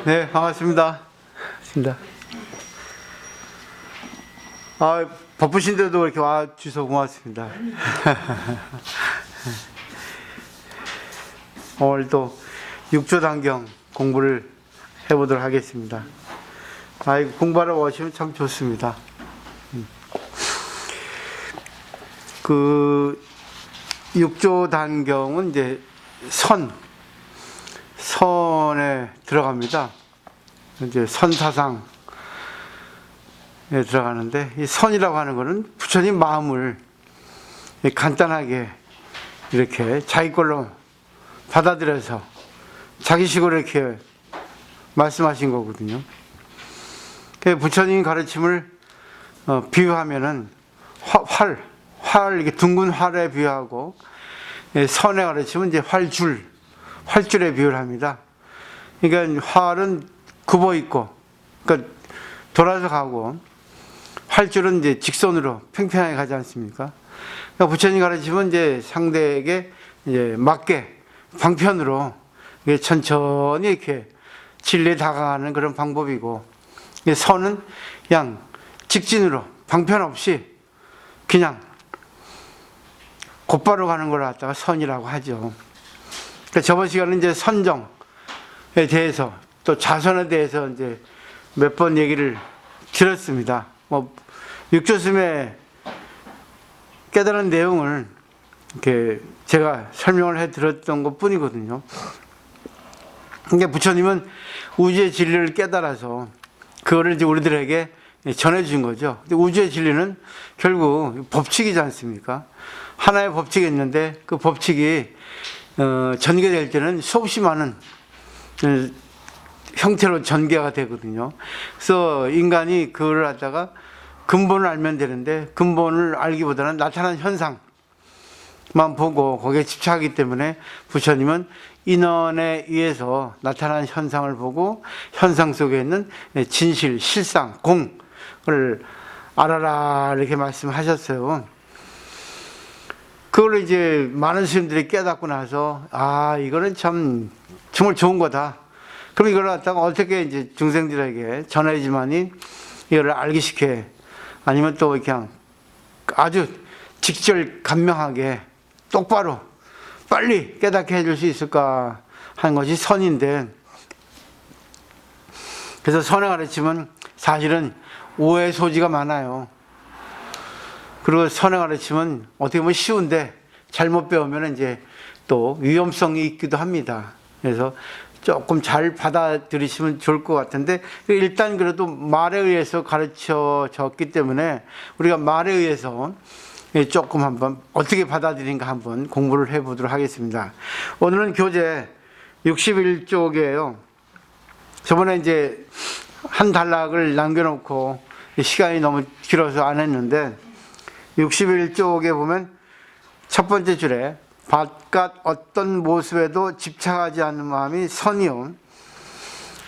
네, 반갑습니다. 반갑습니다. 바쁘신데도 이렇게 와 주셔서 고맙습니다. 오늘도 6조 단경 공부를 해보도록 하겠습니다. 공부하러 오시면 참 좋습니다. 그 6조 단경은 이제 선에 들어갑니다. 이제 선사상에 들어가는데, 이 선이라고 하는 것은 부처님 마음을 간단하게 이렇게 자기 걸로 받아들여서 자기식으로 이렇게 말씀하신 거거든요. 부처님 가르침을 비유하면은 이렇게 둥근 활에 비유하고, 선의 가르침은 이제 활줄에 비유를 합니다. 그러니까 활은 굽어 있고, 그러니까 돌아서 가고, 활줄은 이제 직선으로 팽팽하게 가지 않습니까? 그러니까 부처님 가르침은 이제 상대에게 이제 맞게 방편으로 천천히 이렇게 진리에 다가가는 그런 방법이고, 선은 그냥 직진으로 방편 없이 그냥 곧바로 가는 걸 갖다가 선이라고 하죠. 그러니까 저번 시간에 이제 선정에 대해서 또 자선에 대해서 이제 몇 번 얘기를 들었습니다. 육조스님의 깨달은 내용을 이렇게 제가 설명을 해 드렸던 것 뿐이거든요. 그러니까 부처님은 우주의 진리를 깨달아서 그거를 이제 우리들에게 전해준 거죠. 근데 우주의 진리는 결국 법칙이지 않습니까? 하나의 법칙이 있는데 그 법칙이 전개될 때는 수없이 많은 형태로 전개가 되거든요. 그래서 인간이 그걸 갖다가 근본을 알면 되는데, 근본을 알기보다는 나타난 현상만 보고 거기에 집착하기 때문에 부처님은 인원에 의해서 나타난 현상을 보고 현상 속에 있는 진실, 실상, 공을 알아라 이렇게 말씀하셨어요. 그걸 이제 많은 스님들이 깨닫고 나서 이거는 참 정말 좋은 거다. 그럼 이걸 갖다가 어떻게 이제 중생들에게 전해야지만이 이거를 알기 쉽게, 아니면 또 그냥 아주 직절간명하게 똑바로 빨리 깨닫게 해줄 수 있을까 하는 것이 선인데, 그래서 선의 가르침은 사실은 오해 소지가 많아요. 그리고 선의 가르침은 어떻게 보면 쉬운데 잘못 배우면 이제 또 위험성이 있기도 합니다. 그래서 조금 잘 받아들이시면 좋을 것 같은데, 일단 그래도 말에 의해서 가르쳐졌기 때문에 우리가 말에 의해서 조금 한번 어떻게 받아들인가 한번 공부를 해보도록 하겠습니다. 오늘은 교재 61쪽이에요. 저번에 이제 한 단락을 남겨놓고 시간이 너무 길어서 안 했는데, 61쪽에 보면 첫 번째 줄에 바깥 어떤 모습에도 집착하지 않는 마음이 선이요,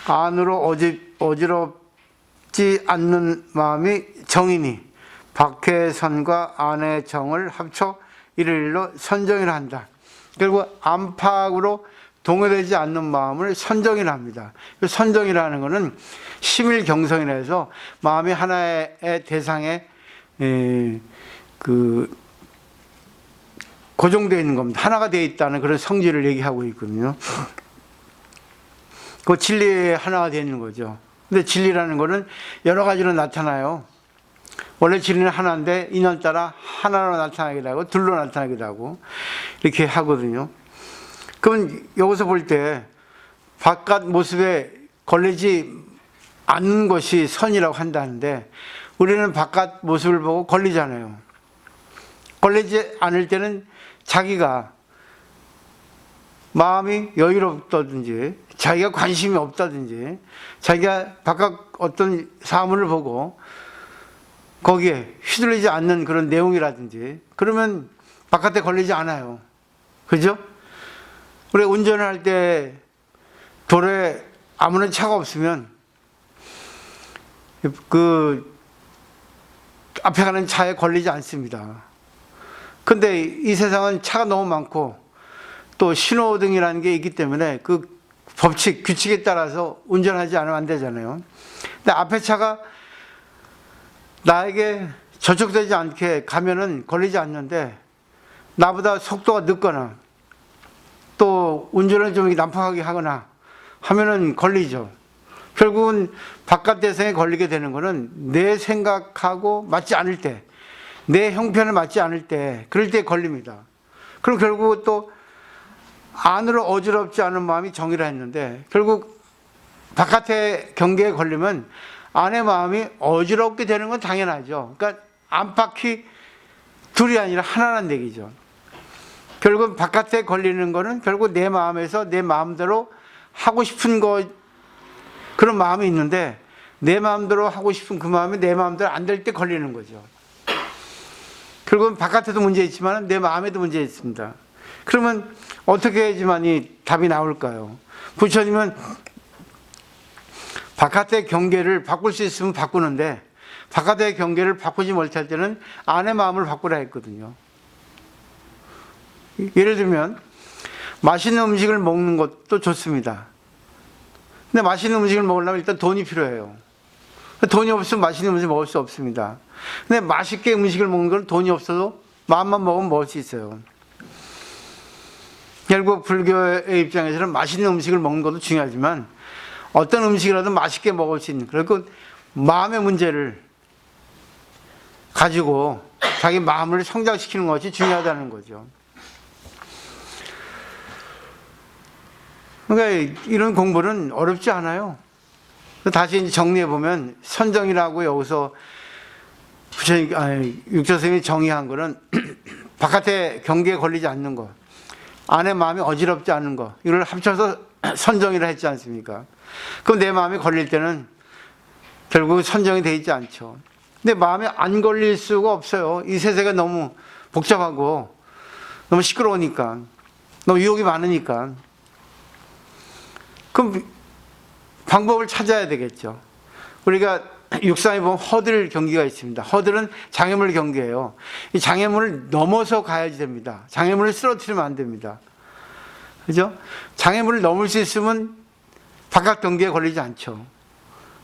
안으로 어지럽지 않는 마음이 정이니 밖의 선과 안의 정을 합쳐 일일로 선정이라 한다. 결국 안팎으로 동요되지 않는 마음을 선정이라 합니다. 선정이라는 것은 심일경성이라 해서 마음이 하나의 대상에 고정되어 있는 겁니다. 하나가 되어 있다는 그런 성질을 얘기하고 있거든요. 그 진리에 하나가 되어 있는 거죠. 근데 진리라는 것은 여러 가지로 나타나요. 원래 진리는 하나인데 인연따라 하나로 나타나기도 하고 둘로 나타나기도 하고 이렇게 하거든요. 그럼 여기서 볼 때 바깥 모습에 걸리지 않는 것이 선이라고 한다는데, 우리는 바깥 모습을 보고 걸리잖아요. 걸리지 않을 때는 자기가 마음이 여유롭다든지 자기가 관심이 없다든지 자기가 바깥 어떤 사물을 보고 거기에 휘둘리지 않는 그런 내용이라든지, 그러면 바깥에 걸리지 않아요. 그죠? 우리 운전을 할 때 도로에 아무런 차가 없으면 그 앞에 가는 차에 걸리지 않습니다. 근데 이 세상은 차가 너무 많고 또 신호등이라는 게 있기 때문에 그 법칙, 규칙에 따라서 운전하지 않으면 안 되잖아요. 근데 앞에 차가 나에게 저촉되지 않게 가면은 걸리지 않는데 나보다 속도가 늦거나 또 운전을 좀 난폭하게 하거나 하면은 걸리죠. 결국은 바깥 대상에 걸리게 되는 거는 내 생각하고 맞지 않을 때, 내 형편에 맞지 않을 때, 그럴 때 걸립니다. 그럼 결국 또 안으로 어지럽지 않은 마음이 정이라 했는데 결국 바깥의 경계에 걸리면 안의 마음이 어지럽게 되는 건 당연하죠. 그러니까 안팎이 둘이 아니라 하나란 얘기죠. 결국 바깥에 걸리는 거는 결국 내 마음에서 내 마음대로 하고 싶은 거, 그런 마음이 있는데 내 마음대로 하고 싶은 그 마음이 내 마음대로 안 될 때 걸리는 거죠. 결국은 바깥에도 문제 있지만 내 마음에도 문제 있습니다. 그러면 어떻게 해야지만이 답이 나올까요? 부처님은 바깥의 경계를 바꿀 수 있으면 바꾸는데 바깥의 경계를 바꾸지 못할 때는 안의 마음을 바꾸라 했거든요. 예를 들면 맛있는 음식을 먹는 것도 좋습니다. 근데 맛있는 음식을 먹으려면 일단 돈이 필요해요. 돈이 없으면 맛있는 음식 먹을 수 없습니다. 근데 맛있게 음식을 먹는 건 돈이 없어도 마음만 먹으면 먹을 수 있어요. 결국 불교의 입장에서는 맛있는 음식을 먹는 것도 중요하지만 어떤 음식이라도 맛있게 먹을 수 있는, 그리고 마음의 문제를 가지고 자기 마음을 성장시키는 것이 중요하다는 거죠. 그러니까 이런 공부는 어렵지 않아요. 다시 정리해 보면 선정이라고 여기서 육조 선생님이 정의한 거는 바깥에 경계에 걸리지 않는 것, 안에 마음이 어지럽지 않은 것, 이걸 합쳐서 선정이라 했지 않습니까? 그럼 내 마음이 걸릴 때는 결국 선정이 되어 있지 않죠. 근데 마음이 안 걸릴 수가 없어요. 이 세상가 너무 복잡하고 너무 시끄러우니까, 너무 유혹이 많으니까. 그럼 방법을 찾아야 되겠죠. 우리가 육상에 보면 허들 경기가 있습니다. 허들은 장애물 경기예요. 이 장애물을 넘어서 가야지 됩니다. 장애물을 쓰러뜨리면 안 됩니다. 그죠? 장애물을 넘을 수 있으면 바깥 경계에 걸리지 않죠.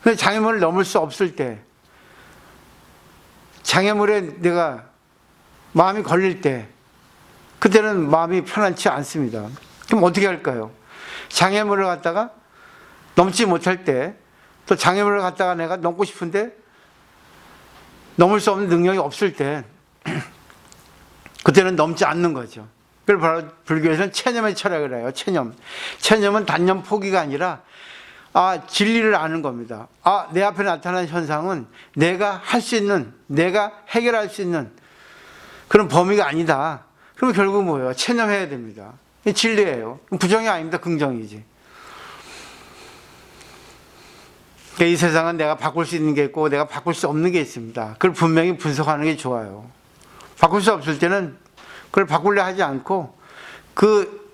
근데 장애물을 넘을 수 없을 때, 장애물에 내가 마음이 걸릴 때, 그때는 마음이 편안치 않습니다. 그럼 어떻게 할까요? 장애물을 갖다가 넘지 못할 때, 또 장애물을 갖다가 내가 넘고 싶은데 넘을 수 없는 능력이 없을 때, 그때는 넘지 않는 거죠. 그걸 바로 불교에서는 체념의 철학을 해요. 체념. 체념은 단념 포기가 아니라 진리를 아는 겁니다. 내 앞에 나타난 현상은 내가 할 수 있는, 내가 해결할 수 있는 그런 범위가 아니다. 그러면 결국 뭐예요? 체념해야 됩니다. 이 진리예요. 부정이 아닙니다. 긍정이지. 이 세상은 내가 바꿀 수 있는 게 있고 내가 바꿀 수 없는 게 있습니다. 그걸 분명히 분석하는 게 좋아요. 바꿀 수 없을 때는 그걸 바꾸려 하지 않고 그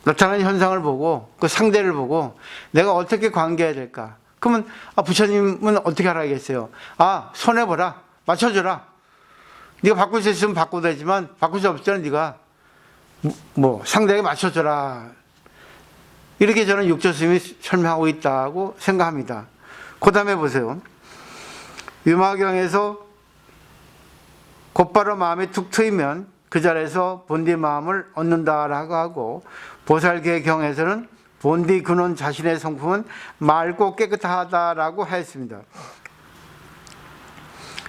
나타나는 현상을 보고 그 상대를 보고 내가 어떻게 관계해야 될까? 그러면 부처님은 어떻게 하라겠어요? 손해보라, 맞춰줘라. 네가 바꿀 수 있으면 바꿔도 되지만 바꿀 수 없을 때는 네가 상대에게 맞춰줘라. 이렇게 저는 육조 스님이 설명하고 있다고 생각합니다. 그 다음에 보세요. 유마경에서 곧바로 마음이 툭 트이면 그 자리에서 본디 마음을 얻는다라고 하고, 보살계경에서는 본디 근원 자신의 성품은 맑고 깨끗하다라고 하였습니다.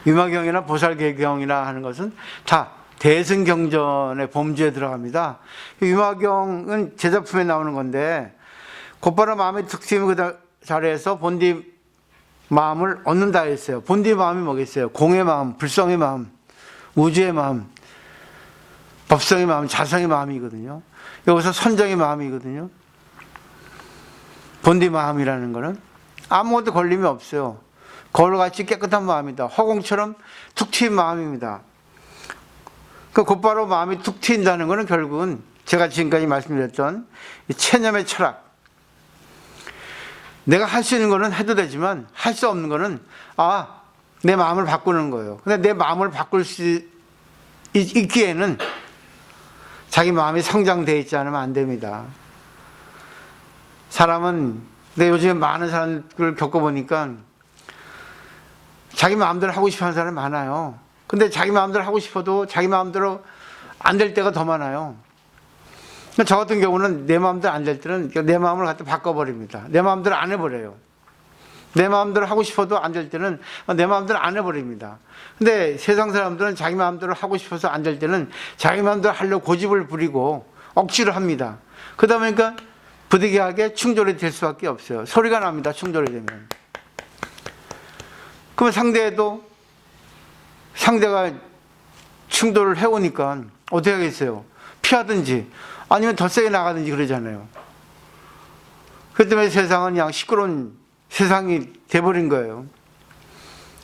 유마경이나 보살계경이나 하는 것은 다 대승경전의 범주에 들어갑니다. 유마경은 제작품에 나오는 건데, 곧바로 마음이 툭 트이면 그 자리에서 본디 마음을 얻는다 했어요. 본디 마음이 뭐겠어요? 공의 마음, 불성의 마음, 우주의 마음, 법성의 마음, 자성의 마음이거든요. 여기서 선정의 마음이거든요. 본디 마음이라는 거는 아무것도 걸림이 없어요. 거울같이 깨끗한 마음이다. 허공처럼 툭 트인 마음입니다. 곧바로 마음이 툭 트인다는 것은 결국은 제가 지금까지 말씀드렸던 체념의 철학. 내가 할 수 있는 거는 해도 되지만 할 수 없는 거는 내 마음을 바꾸는 거예요. 근데 내 마음을 바꿀 수 있기에는 자기 마음이 성장되어 있지 않으면 안 됩니다. 사람은, 근데 요즘에 많은 사람들 겪어보니까 자기 마음대로 하고 싶어 하는 사람이 많아요. 근데 자기 마음대로 하고 싶어도 자기 마음대로 안 될 때가 더 많아요. 저 같은 경우는 내 마음대로 안 될 때는 내 마음을 갖다 바꿔버립니다. 내 마음대로 안 해버려요. 내 마음대로 하고 싶어도 안 될 때는 내 마음대로 안 해버립니다. 근데 세상 사람들은 자기 마음대로 하고 싶어서 안 될 때는 자기 마음대로 하려고 고집을 부리고 억지를 합니다. 그러다 보니까 부득이하게 충돌이 될 수밖에 없어요. 소리가 납니다. 충돌이 되면. 그러면 상대가 충돌을 해오니까 어떻게 하겠어요? 피하든지 아니면 더 세게 나가든지 그러잖아요. 그렇기 때문에 세상은 그냥 시끄러운 세상이 돼버린 거예요.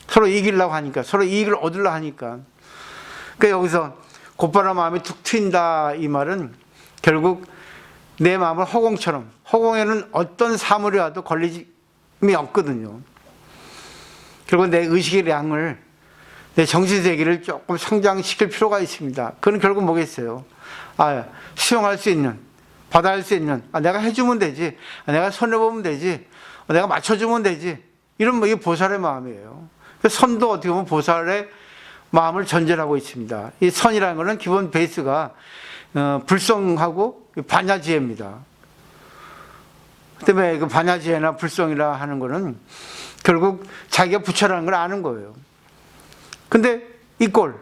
서로 이기려고 하니까, 서로 이익을 얻으려고 하니까. 그러니까 여기서 곧바로 마음이 툭 트인다 이 말은 결국 내 마음을 허공처럼, 허공에는 어떤 사물이 와도 걸림이 없거든요. 결국 내 의식의 량을, 내 정신세계를 조금 성장시킬 필요가 있습니다. 그건 결국 뭐겠어요? 수용할 수 있는, 받아할 수 있는, 내가 해주면 되지, 내가 손해보면 되지, 내가 맞춰주면 되지, 이런 이게 보살의 마음이에요. 선도 어떻게 보면 보살의 마음을 전제하고 있습니다. 이 선이라는 것은 기본 베이스가 불성하고 반야지혜입니다. 그 때문에 그 반야지혜나 불성이라 하는 것은 결국 자기가 부처라는 걸 아는 거예요. 근데 이 꼴,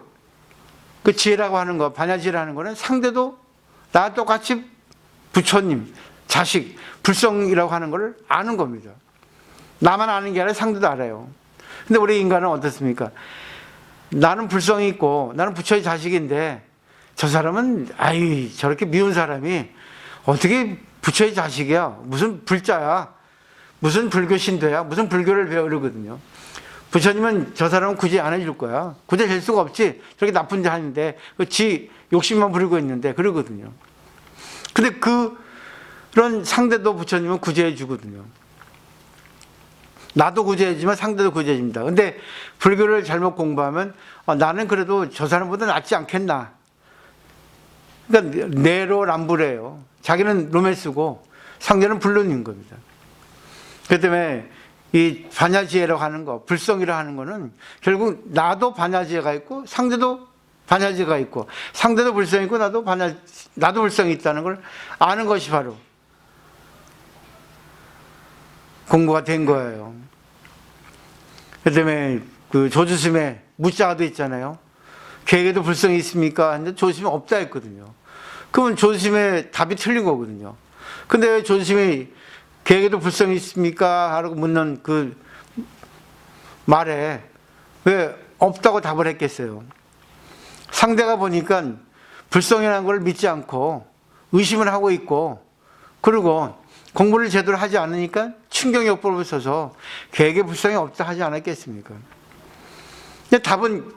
그 지혜라고 하는 거, 반야지혜라는 거는 상대도 나와 똑같이 부처님, 자식, 불성이라고 하는 걸 아는 겁니다. 나만 아는 게 아니라 상대도 알아요. 근데 우리 인간은 어떻습니까? 나는 불성이 있고 나는 부처의 자식인데 저 사람은 저렇게 미운 사람이 어떻게 부처의 자식이야? 무슨 불자야? 무슨 불교 신도야? 무슨 불교를 배워 이러거든요. 부처님은 저 사람은 구제 안 해줄 거야. 구제 될 수가 없지. 저렇게 나쁜 짓 하는데 지 욕심만 부리고 있는데 그러거든요. 근데 그런 상대도 부처님은 구제해 주거든요. 나도 구제해주지만 상대도 구제해줍니다. 근데 불교를 잘못 공부하면 나는 그래도 저 사람보다 낫지 않겠나. 그러니까 내로남불이에요. 자기는 롬에 쓰고 상대는 불론인 겁니다. 그렇기 때문에 이 반야지혜라고 하는 거, 불성이라고 하는 거는 결국 나도 반야지혜가 있고 상대도 반야지혜가 있고 상대도 불성이 있고 나도 불성이 있다는 걸 아는 것이 바로 공부가 된 거예요. 그 때문에 그 조주심에 무자도 있잖아요. 계획에도 불성이 있습니까? 근데 조주심이 없다 했거든요. 그러면 조주심의 답이 틀린 거거든요. 근데 왜 조주심이 계획에도 불성이 있습니까? 하고 묻는 그 말에 왜 없다고 답을 했겠어요? 상대가 보니까 불성이라는 걸 믿지 않고 의심을 하고 있고 그리고 공부를 제대로 하지 않으니까 충격요법을 써서 계획에 불성이 없다 하지 않았겠습니까? 근데 답은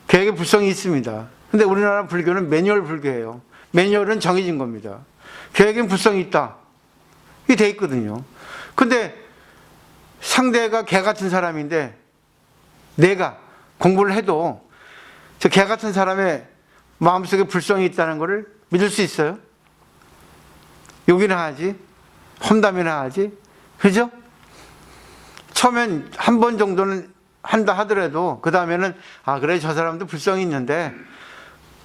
계획에 불성이 있습니다. 근데 우리나라 불교는 매뉴얼 불교예요. 매뉴얼은 정해진 겁니다. 계획엔 불성이 있다. 이게 돼 있거든요. 근데 상대가 개 같은 사람인데 내가 공부를 해도 저 개 같은 사람의 마음속에 불성이 있다는 것을 믿을 수 있어요? 욕이나 하지, 험담이나 하지, 그죠? 처음엔 한 번 정도는 한다 하더라도 그 다음에는 그래 저 사람도 불성이 있는데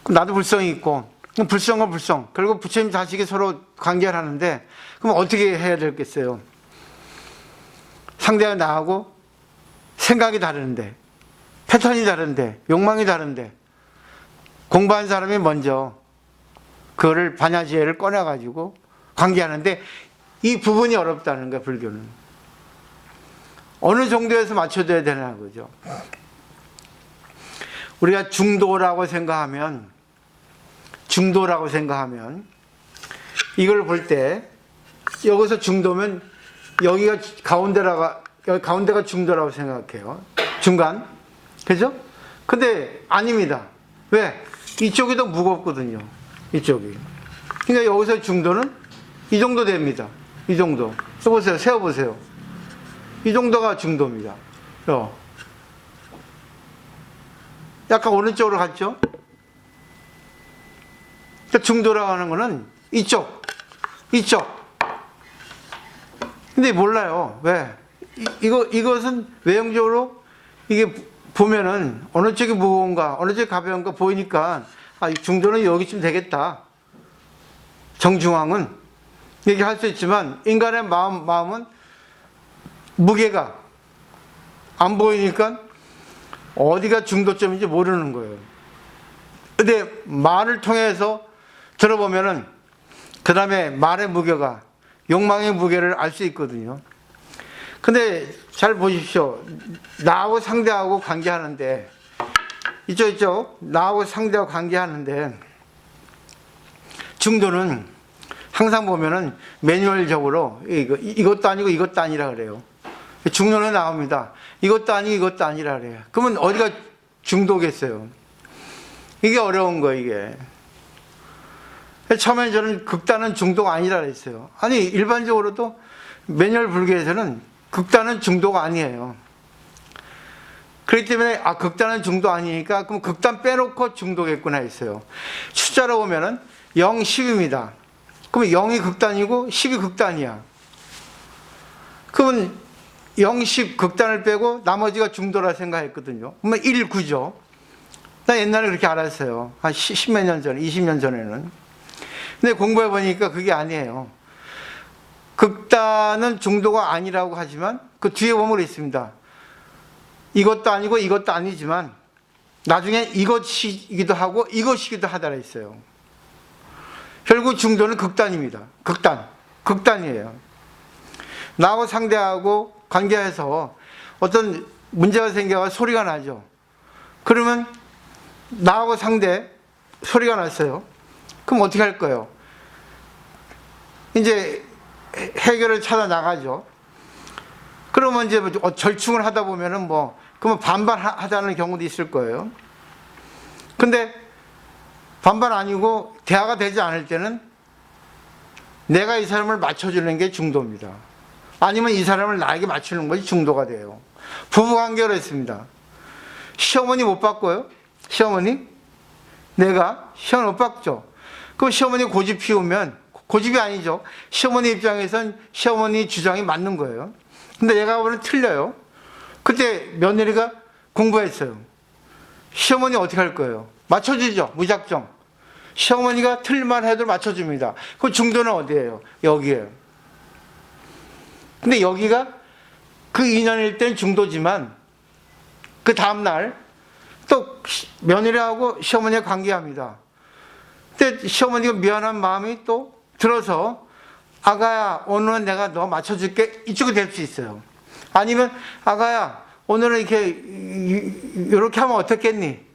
나도 불성이 있고 불성과 불성 결국 부처님 자식이 서로 관계를 하는데 그럼 어떻게 해야 되겠어요? 상대가 나하고 생각이 다른데 패턴이 다른데 욕망이 다른데 공부한 사람이 먼저 그거를 반야지혜를 꺼내가지고 관계하는데 이 부분이 어렵다는 거야. 불교는 어느 정도에서 맞춰줘야 되나 거죠. 우리가 중도라고 생각하면 이걸 볼 때 여기서 중도면 여기가 가운데가 중도라고 생각해요. 중간, 그죠? 근데 아닙니다. 왜? 이쪽이 더 무겁거든요. 이쪽이. 그러니까 여기서 중도는 이 정도 됩니다. 이 정도. 해보세요. 세어보세요. 이 정도가 중도입니다. 약간 오른쪽으로 갔죠? 그러니까 중도라고 하는 거는 이쪽. 근데 몰라요. 왜? 이것은 외형적으로 이게 보면은 어느 쪽이 무거운가, 어느 쪽이 가벼운가 보이니까, 아, 중도는 여기쯤 되겠다. 정중앙은. 얘기할 수 있지만, 인간의 마음은 무게가 안 보이니까 어디가 중도점인지 모르는 거예요. 근데 말을 통해서 들어보면은, 그 다음에 말의 무게가, 욕망의 무게를 알 수 있거든요. 근데 잘 보십시오. 나하고 상대하고 관계하는데, 이쪽, 나하고 상대하고 관계하는데, 중도는 항상 보면은 매뉴얼적으로 이것도 아니고 이것도 아니라 그래요. 중도는 나옵니다. 이것도 아니고 이것도 아니라 그래요. 그러면 어디가 중도겠어요? 이게 어려운 거예요, 이게. 처음에 저는 극단은 중도가 아니라 그랬어요. 아니, 일반적으로도 매뉴얼 불교에서는 극단은 중도가 아니에요. 그렇기 때문에, 아, 극단은 중도 아니니까, 그럼 극단 빼놓고 중도겠구나 했어요. 숫자로 보면은 0, 10입니다. 그러면 0이 극단이고 10이 극단이야. 그러면 0, 10 극단을 빼고 나머지가 중도라 생각했거든요. 그러면 1, 9죠. 나 옛날에 그렇게 알았어요. 한 10몇 년 전에, 20년 전에는. 근데 공부해 보니까 그게 아니에요. 극단은 중도가 아니라고 하지만 그 뒤에 보면 있습니다. 이것도 아니고 이것도 아니지만 나중에 이것이기도 하고 이것이기도 하다라 했어요. 결국 중도는 극단입니다. 극단이에요. 나하고 상대하고 관계해서 어떤 문제가 생겨서 소리가 나죠. 그러면 나하고 상대 소리가 났어요. 그럼 어떻게 할 거예요? 이제 해결을 찾아 나가죠. 그러면 이제 절충을 하다 보면은 그러면 반반하자는 경우도 있을 거예요. 근데 반반 아니고 대화가 되지 않을 때는 내가 이 사람을 맞춰주는 게 중도입니다. 아니면 이 사람을 나에게 맞추는 것이 중도가 돼요. 부부 관계로 했습니다. 시어머니 못 바꿔요? 시어머니? 내가 시어머니 못 바꾸죠. 그럼 시어머니 고집 피우면 고집이 아니죠. 시어머니 입장에선 시어머니 주장이 맞는 거예요. 근데 얘가 보면 틀려요. 그때 며느리가 공부했어요. 시어머니 어떻게 할 거예요? 맞춰주죠. 무작정. 시어머니가 틀만 해도 맞춰줍니다. 그 중도는 어디예요? 여기에요. 근데 여기가 그 인연일 땐 중도지만 그 다음날 또 며느리하고 시어머니가 관계합니다. 근데 시어머니가 미안한 마음이 또 들어서 아가야 오늘은 내가 너 맞춰줄게 이쪽이 될 수 있어요. 아니면 아가야 오늘은 이렇게 하면 어떻겠니?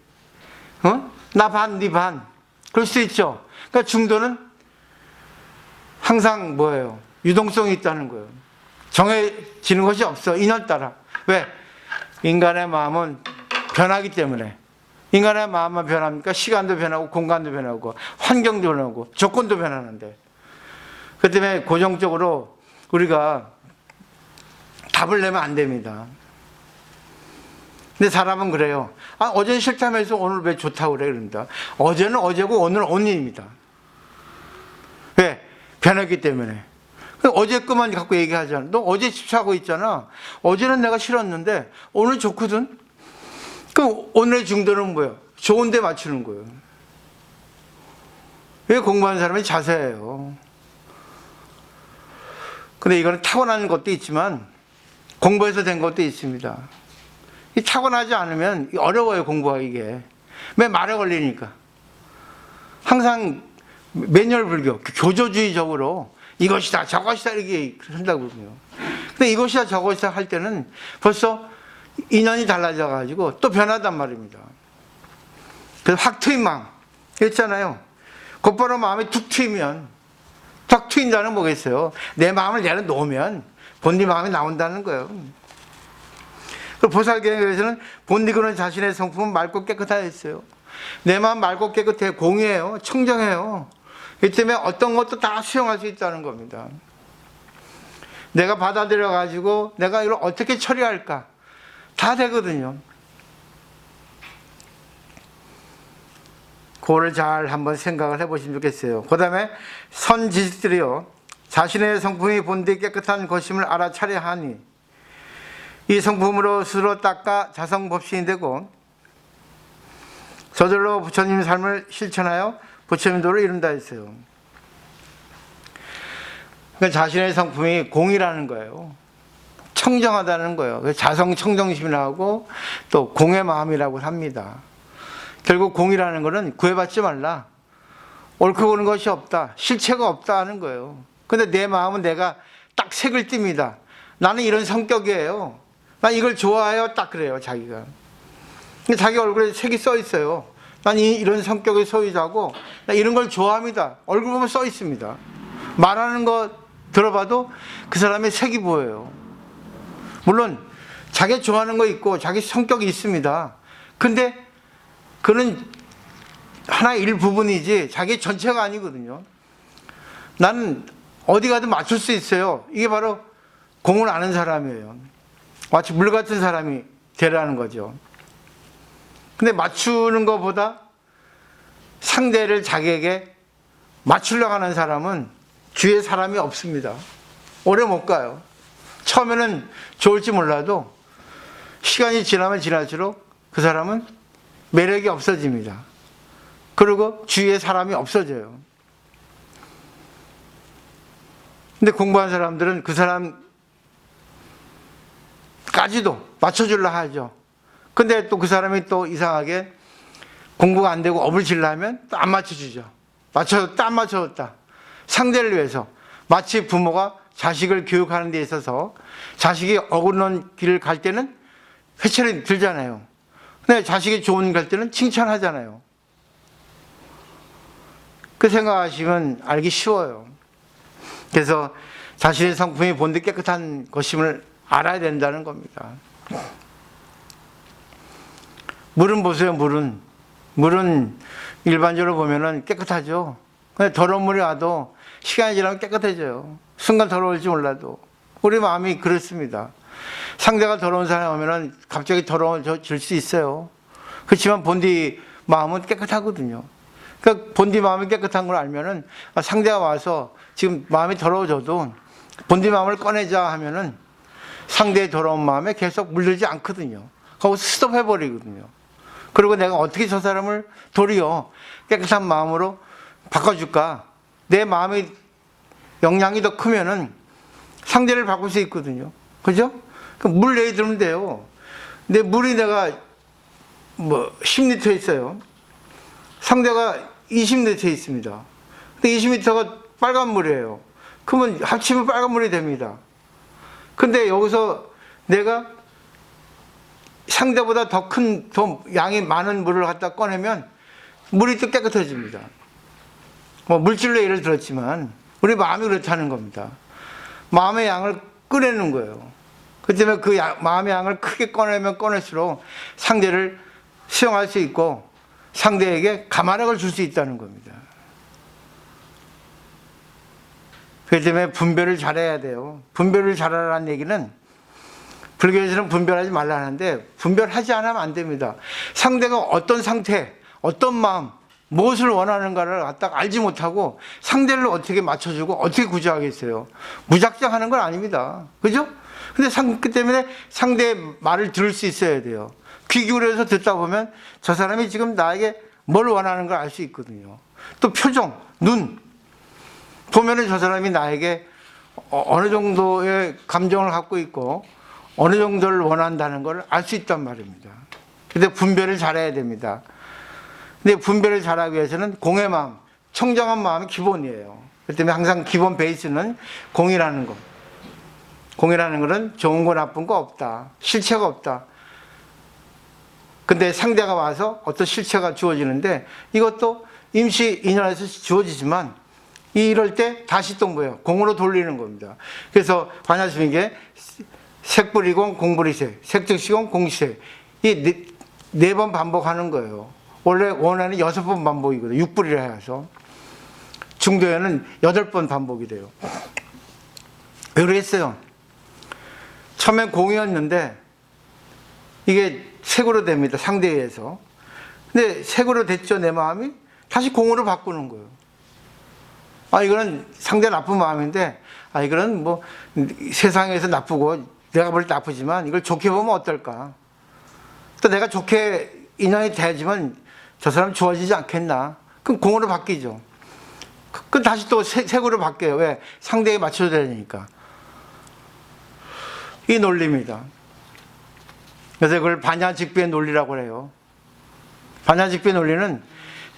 나 반, 네 반. 그럴 수 있죠. 그러니까 중도는 항상 뭐예요? 유동성이 있다는 거예요. 정해지는 것이 없어. 인연 따라. 왜? 인간의 마음은 변하기 때문에. 인간의 마음만 변합니까? 시간도 변하고 공간도 변하고 환경도 변하고 조건도 변하는데. 그 때문에 고정적으로 우리가 답을 내면 안 됩니다. 근데 사람은 그래요. 아, 어제는 싫다면서 오늘 왜 좋다고 그래? 그럽니다. 어제는 어제고 오늘은 오늘입니다. 왜? 변했기 때문에. 어제 것만 갖고 얘기하잖아. 너 어제 집착하고 있잖아. 어제는 내가 싫었는데 오늘 좋거든. 그럼 오늘의 중도는 뭐예요? 좋은 데 맞추는 거예요. 왜 공부하는 사람이 자세해요. 근데 이거는 타고나는 것도 있지만 공부해서 된 것도 있습니다. 이 타고나지 않으면 어려워요, 공부하기 이게. 왜 말에 걸리니까. 항상 매뉴얼 불교, 교조주의적으로 이것이다, 저것이다 이렇게 한다고요. 근데 이것이다, 저것이다 할 때는 벌써 인연이 달라져가지고 또 변하단 말입니다. 그래서 확 트인 마음. 그랬잖아요. 곧바로 마음이 툭 트이면, 탁 트인다는 뭐겠어요? 내 마음을 내려놓으면 본디 마음이 나온다는 거예요. 보살계에서는 본디고는 자신의 성품은 맑고 깨끗하다 했어요. 내 마음 맑고 깨끗해, 공이에요. 청정해요. 이 때문에 어떤 것도 다 수용할 수 있다는 겁니다. 내가 받아들여가지고 내가 이걸 어떻게 처리할까? 다 되거든요. 그거를 잘 한번 생각을 해보시면 좋겠어요. 그 다음에 선지식들이요. 자신의 성품이 본디 깨끗한 것임을 알아차려 하니 이 성품으로 스스로 닦아 자성법신이 되고 저절로 부처님 삶을 실천하여 부처님도를 이룬다 했어요. 그러니까 자신의 성품이 공이라는 거예요. 청정하다는 거예요. 자성 청정심이라고 또 공의 마음이라고 합니다. 결국 공이라는 것은 구애받지 말라. 옳고 그른 것이 없다. 실체가 없다 하는 거예요. 근데 내 마음은 내가 딱 색을 띱니다. 나는 이런 성격이에요. 난 이걸 좋아해요. 딱 그래요, 자기가. 근데 자기 얼굴에 색이 써 있어요. 난 이런 성격의 소유자고, 나 이런 걸 좋아합니다. 얼굴 보면 써 있습니다. 말하는 거 들어봐도 그 사람의 색이 보여요. 물론, 자기 좋아하는 거 있고, 자기 성격이 있습니다. 근데, 그는 하나의 일부분이지, 자기 전체가 아니거든요. 나는 어디 가든 맞출 수 있어요. 이게 바로 공을 아는 사람이에요. 마치 물 같은 사람이 되라는 거죠. 근데 맞추는 것보다 상대를 자기에게 맞추려고 하는 사람은 주위에 사람이 없습니다. 오래 못 가요. 처음에는 좋을지 몰라도 시간이 지나면 지날수록 그 사람은 매력이 없어집니다. 그리고 주위에 사람이 없어져요. 근데 공부한 사람들은 그 사람까지도 맞춰주려 하죠. 근데 또 그 사람이 또 이상하게 공부가 안 되고 업을 지려면 또 안 맞춰주죠. 맞춰줬다, 안 맞춰줬다. 상대를 위해서. 마치 부모가 자식을 교육하는 데 있어서 자식이 어긋난 길을 갈 때는 회초리 들잖아요. 근데 자식이 좋은 길 갈 때는 칭찬하잖아요. 그 생각하시면 알기 쉬워요. 그래서 자신의 성품이 본디 깨끗한 것임을 알아야 된다는 겁니다. 물은 보세요, 물은. 물은 일반적으로 보면은 깨끗하죠. 근데 더러운 물이 와도 시간이 지나면 깨끗해져요. 순간 더러울지 몰라도. 우리 마음이 그렇습니다. 상대가 더러운 사람이 오면은 갑자기 더러워질 수 있어요. 그렇지만 본디 마음은 깨끗하거든요. 그러니까 본디 마음이 깨끗한 걸 알면은 상대가 와서 지금 마음이 더러워져도 본디 마음을 꺼내자 하면은 상대의 더러운 마음에 계속 물들지 않거든요. 거기서 스톱해버리거든요. 그리고 내가 어떻게 저 사람을 도리어 깨끗한 마음으로 바꿔줄까? 내 마음의 영향이 더 크면은 상대를 바꿀 수 있거든요. 그죠? 물 내두면 돼요. 근데 물이 내가 10리터 있어요. 상대가 20리터 있습니다. 근데 20리터가 빨간 물이에요. 그러면 합치면 빨간 물이 됩니다. 근데 여기서 내가 상대보다 더 양이 많은 물을 갖다 꺼내면 물이 또 깨끗해집니다. 물질로 예를 들었지만 우리 마음이 그렇다는 겁니다. 마음의 양을 꺼내는 거예요. 그 때문에 그 마음의 양을 크게 꺼내면 꺼낼수록 상대를 수용할 수 있고 상대에게 감화력을 줄 수 있다는 겁니다. 그렇기 때문에 분별을 잘해야 돼요. 분별을 잘하라는 얘기는 불교에서는 분별하지 말라 하는데 분별하지 않으면 안 됩니다. 상대가 어떤 상태, 어떤 마음, 무엇을 원하는가를 갖다가 알지 못하고 상대를 어떻게 맞춰주고 어떻게 구제하겠어요. 무작정 하는 건 아닙니다. 그죠? 근데 그 때문에 상대의 말을 들을 수 있어야 돼요. 귀 기울여서 듣다 보면 저 사람이 지금 나에게 뭘 원하는 걸 알 수 있거든요. 또 표정, 눈 보면은 저 사람이 나에게 어느 정도의 감정을 갖고 있고 어느 정도를 원한다는 걸 알 수 있단 말입니다. 근데 분별을 잘해야 됩니다. 근데 분별을 잘하기 위해서는 공의 마음, 청정한 마음이 기본이에요. 그렇기 때문에 항상 기본 베이스는 공이라는 것. 공이라는 것은 좋은 거 나쁜 거 없다. 실체가 없다. 근데 상대가 와서 어떤 실체가 주어지는데 이것도 임시 인연에서 주어지지만 이럴 때 다시 또 뭐예요? 공으로 돌리는 겁니다. 그래서 반야심에게 색불이공 공불이색, 색즉시공 공시색 이 네 번 반복하는 거예요. 원래 원에는 6번 반복이거든요. 6불이라 해서 중도에는 8번 반복이 돼요. 왜 그랬어요? 처음엔 공이었는데 이게 색으로 됩니다. 상대에 의해서. 근데 색으로 됐죠. 내 마음이 다시 공으로 바꾸는 거예요. 이거는 상대 나쁜 마음인데, 이거는 뭐 세상에서 나쁘고 내가 볼 때 나쁘지만 이걸 좋게 보면 어떨까? 또 내가 좋게 인연이 돼야지만 저 사람 좋아지지 않겠나? 그럼 공으로 바뀌죠. 그 다시 또 색으로 바뀌어요. 왜? 상대에 맞춰줘야 되니까. 이 논리입니다. 그래서 그걸 반야직비의 논리라고 해요. 반야직비의 논리는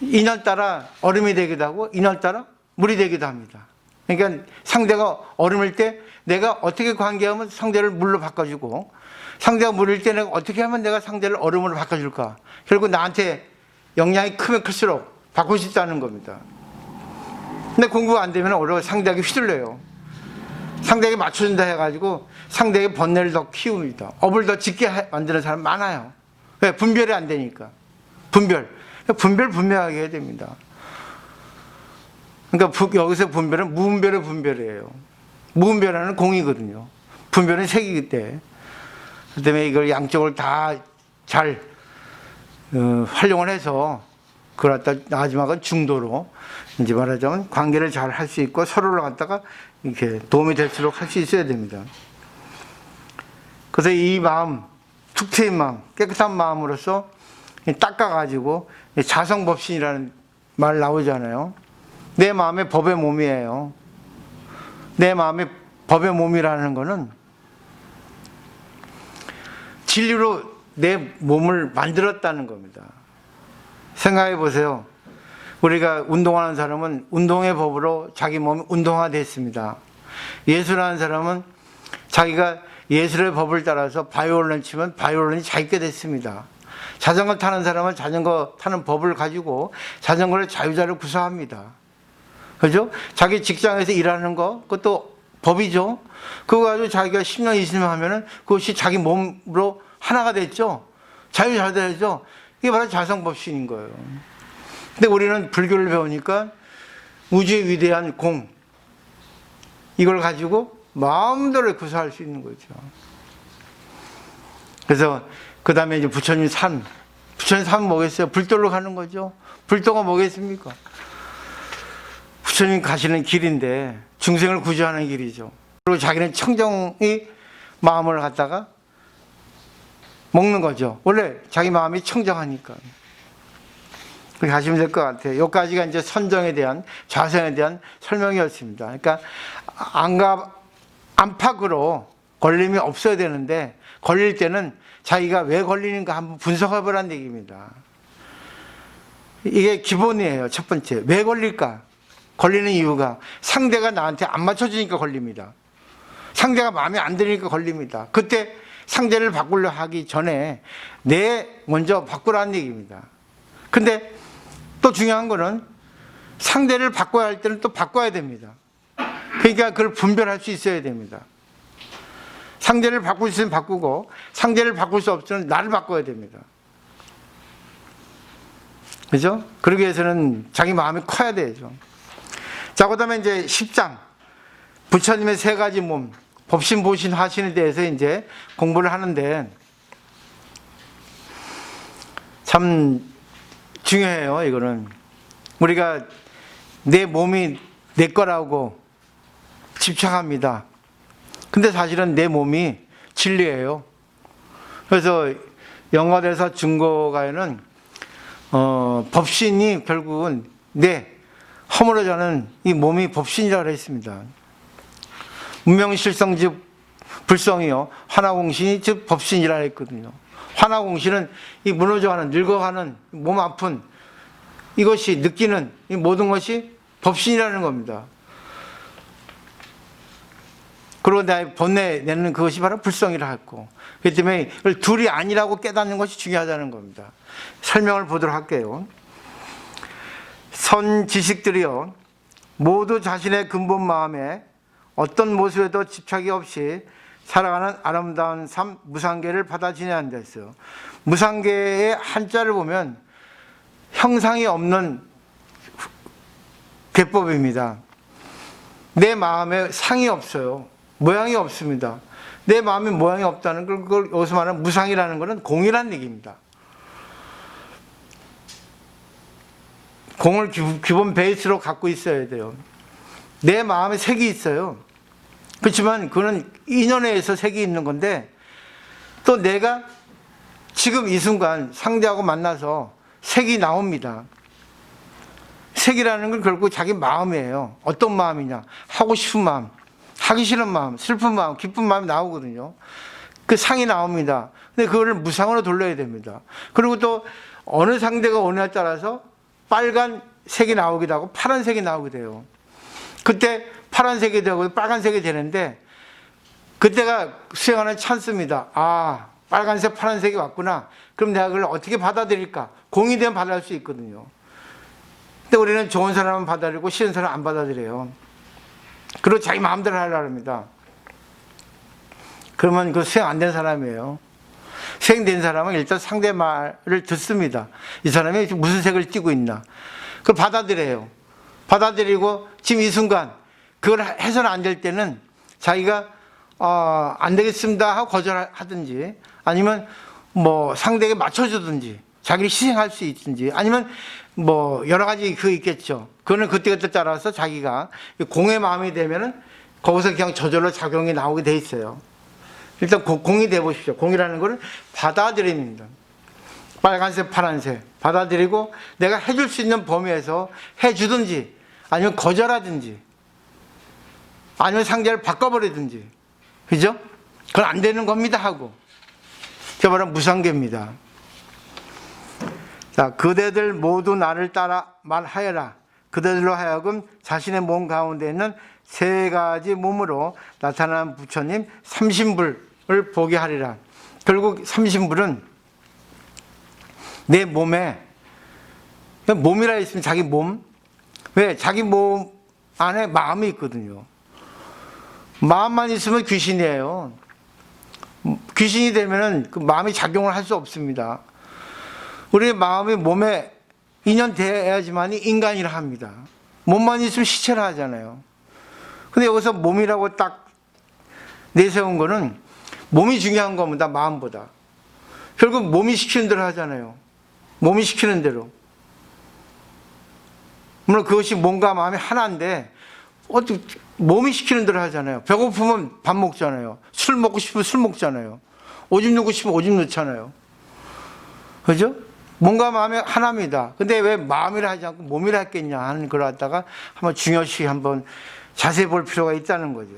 인연 따라 얼음이 되기도 하고 인연 따라 물이 되기도 합니다. 그러니까 상대가 얼음일 때 내가 어떻게 관계하면 상대를 물로 바꿔주고, 상대가 물일 때 내가 어떻게 하면 내가 상대를 얼음으로 바꿔줄까? 결국 나한테 영향이 크면 클수록 바꿀 수 있다는 겁니다. 근데 공부가 안 되면 오히려 상대에게 휘둘려요. 상대에게 맞춰준다 해가지고 상대에게 번뇌를 더 키웁니다. 업을 더 짙게 만드는 사람 많아요. 왜? 분별이 안 되니까. 분별 분명하게 해야 됩니다. 그러니까 여기서 분별은 무분별의 분별이에요. 무분별하는 공이거든요. 분별은 색이기 때문에. 그 때문에 이걸 양쪽을 다 잘 활용을 해서 그걸 갖다 마지막은 중도로 이제 말하자면 관계를 잘 할 수 있고 서로를 갖다가 이렇게 도움이 될수록 할 수 있어야 됩니다. 그래서 이 마음, 툭 트인 마음, 깨끗한 마음으로서 닦아가지고 자성법신이라는 말 나오잖아요. 내 마음의 법의 몸이에요. 내 마음의 법의 몸이라는 거는 진리로 내 몸을 만들었다는 겁니다. 생각해 보세요. 우리가 운동하는 사람은 운동의 법으로 자기 몸이 운동화됐습니다. 예술하는 사람은 자기가 예술의 법을 따라서 바이올린 치면 바이올린이 자기게 됐습니다. 자전거 타는 사람은 자전거 타는 법을 가지고 자전거를 자유자를 구사합니다. 그죠? 자기 직장에서 일하는 거, 그것도 법이죠. 그거 가지고 자기가 10년, 20년 하면은 그것이 자기 몸으로 하나가 됐죠. 자유자재죠. 이게 바로 자성법신인 거예요. 근데 우리는 불교를 배우니까 우주의 위대한 공, 이걸 가지고 마음대로 구사할 수 있는 거죠. 그래서 그 다음에 이제 부처님 산. 부처님 산은 뭐겠어요? 불도로 가는 거죠. 불도가 뭐겠습니까? 부처님 가시는 길인데 중생을 구조하는 길이죠. 그리고 자기는 청정의 마음을 갖다가 먹는 거죠. 원래 자기 마음이 청정하니까. 그렇게 하시면 될 것 같아요. 여기까지가 이제 선정에 대한, 자성에 대한 설명이었습니다. 그러니까 안팎으로 걸림이 없어야 되는데 걸릴 때는 자기가 왜 걸리는가 한번 분석해 보라는 얘기입니다. 이게 기본이에요. 첫 번째. 왜 걸릴까? 걸리는 이유가 상대가 나한테 안 맞춰주니까 걸립니다. 상대가 마음에 안 드니까 걸립니다. 그때 상대를 바꾸려 하기 전에 먼저 바꾸라는 얘기입니다. 근데 또 중요한 거는 상대를 바꿔야 할 때는 또 바꿔야 됩니다. 그러니까 그걸 분별할 수 있어야 됩니다. 상대를 바꿀 수 있으면 바꾸고 상대를 바꿀 수 없으면 나를 바꿔야 됩니다. 그죠? 그러기 위해서는 자기 마음이 커야 되죠. 자, 그 다음에 이제 10장. 부처님의 세 가지 몸, 법신, 보신, 화신에 대해서 이제 공부를 하는데 참 중요해요, 이거는. 우리가 내 몸이 내 거라고 집착합니다. 근데 사실은 내 몸이 진리예요. 그래서 영어대사 중고가에는 법신이 결국은 내 허물어져는 이 몸이 법신이라고 했습니다. 문명실성 즉 불성이요, 화나공신이 즉 법신이라 했거든요. 화나공신은 이 무너져가는, 늙어가는, 몸 아픈 이것이 느끼는 이 모든 것이 법신이라는 겁니다. 그리고 나의 번뇌내는 그것이 바로 불성이라 했고, 그렇기 때문에 이걸 둘이 아니라고 깨닫는 것이 중요하다는 겁니다. 설명을 보도록 할게요. 선 지식들이요, 모두 자신의 근본 마음에 어떤 모습에도 집착이 없이 살아가는 아름다운 삶 무상계를 받아 지내는다 했어요. 무상계의 한자를 보면 형상이 없는 계법입니다. 내 마음에 상이 없어요. 모양이 없습니다. 내 마음에 모양이 없다는 걸, 그걸 여기서 말하는 무상이라는 것은 공이라는 얘기입니다. 공을 기본 베이스로 갖고 있어야 돼요. 내 마음에 색이 있어요. 그렇지만 그거는 인연에 의해서 색이 있는 건데, 또 내가 지금 이 순간 상대하고 만나서 색이 나옵니다. 색이라는 건 결국 자기 마음이에요. 어떤 마음이냐? 하고 싶은 마음, 하기 싫은 마음, 슬픈 마음, 기쁜 마음이 나오거든요. 그 상이 나옵니다. 근데 그거를 무상으로 돌려야 됩니다. 그리고 또 어느 상대가 오느냐에 따라서 빨간색이 나오기도 하고 파란색이 나오기도 해요. 그때 파란색이 되고 빨간색이 되는데, 그때가 수행하는 찬스입니다. 아, 빨간색, 파란색이 왔구나. 그럼 내가 그걸 어떻게 받아들일까? 공이 되면 받아들일 수 있거든요. 근데 우리는 좋은 사람은 받아들이고 싫은 사람은 안 받아들여요. 그리고 자기 마음대로 하려고 합니다. 그러면 그 수행 안 된 사람이에요. 수행된 사람은 일단 상대 말을 듣습니다. 이 사람이 무슨 색을 띠고 있나. 그걸 받아들여요. 받아들이고 지금 이 순간 그걸 해서는 안 될 때는 자기가 안 되겠습니다 하고 거절하든지, 아니면 뭐 상대에게 맞춰주든지, 자기를 희생할 수 있든지, 아니면 뭐 여러 가지 그 있겠죠. 그거는 그때그때 따라서 자기가 공의 마음이 되면은 거기서 그냥 저절로 작용이 나오게 돼 있어요. 일단 공이 돼 보십시오. 공이라는 거는 받아들입니다. 빨간색, 파란색 받아들이고 내가 해줄 수 있는 범위에서 해주든지, 아니면 거절하든지, 아니면 상대를 바꿔버리든지, 그죠? 그건 안 되는 겁니다 하고. 그게 바로 무상계입니다. 자, 그대들 모두 나를 따라 말하여라. 그대들로 하여금 자신의 몸 가운데 있는 세 가지 몸으로 나타난 부처님 삼신불을 보게 하리라. 결국 삼신불은 내 몸에, 몸이라 했으면 자기 몸, 왜? 자기 몸 안에 마음이 있거든요. 마음만 있으면 귀신이에요. 귀신이 되면은 그 마음이 작용을 할 수 없습니다. 우리의 마음이 몸에 인연돼야지만이 인간이라 합니다. 몸만 있으면 시체라 하잖아요. 근데 여기서 몸이라고 딱 내세운 거는 몸이 중요한 겁니다. 마음보다. 결국 몸이 시키는 대로 하잖아요. 몸이 시키는 대로. 물론 그것이 몸과 마음이 하나인데, 몸이 시키는 대로 하잖아요. 배고프면 밥 먹잖아요. 술 먹고 싶으면 술 먹잖아요. 오줌 누고 싶으면 오줌 누잖아요. 그죠? 몸과 마음이 하나입니다. 근데 왜 마음이라 하지 않고 몸이라 했겠냐 하는 걸 갖다가 한번 중요시 한번 자세히 볼 필요가 있다는 거죠.